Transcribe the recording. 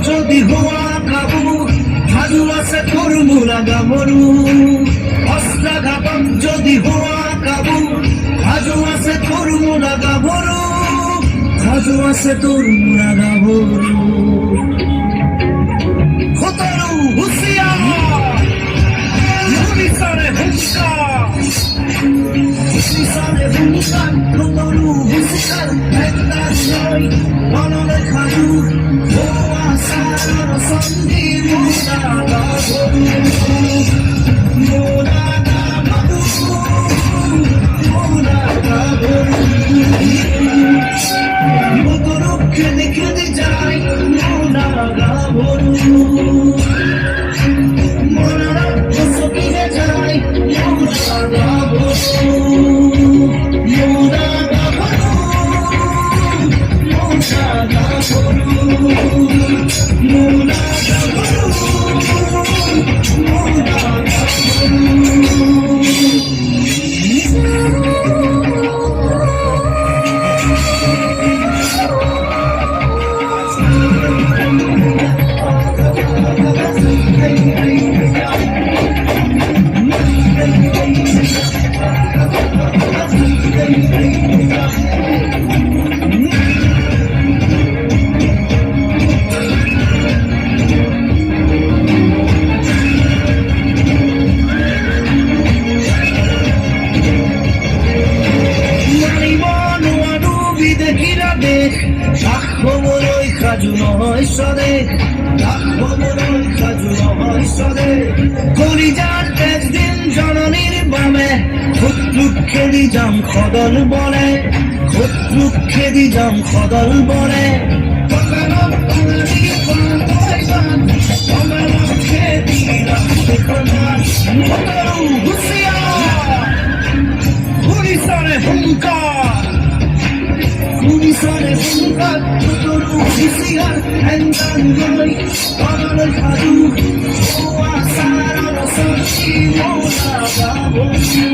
যদি হওয়া কাবু ভাজু আছে তোর মোরা গাভরু অস্ত্রাঘাতক যদি হওয়া কাবু ভাজু আছে তোর মোরা গাভরু ভাজু আছে তোর মোরা গাভরু খতরু হুঁশিয়ার পুলিশারে হুঁশিয়ার পুলিশারে হুঁশিয়ার খতরু হুঁশিয়ার একদার নয় মননে খাজু খেতে যাই খাজু নহয় সদে খাজু নহয় সদে কলিজার একদিন জননীর বামে শত্রুক খেদি যাম খদল বলে শত্রুক খেদি যাম খদল বলে পুলিশারে হুঙ্কার পুলিশারে হুঙ্কার খতরু হুঁশিয়ার একদার নয় মননে খাজু আসার সত্যি মোরা গাভরু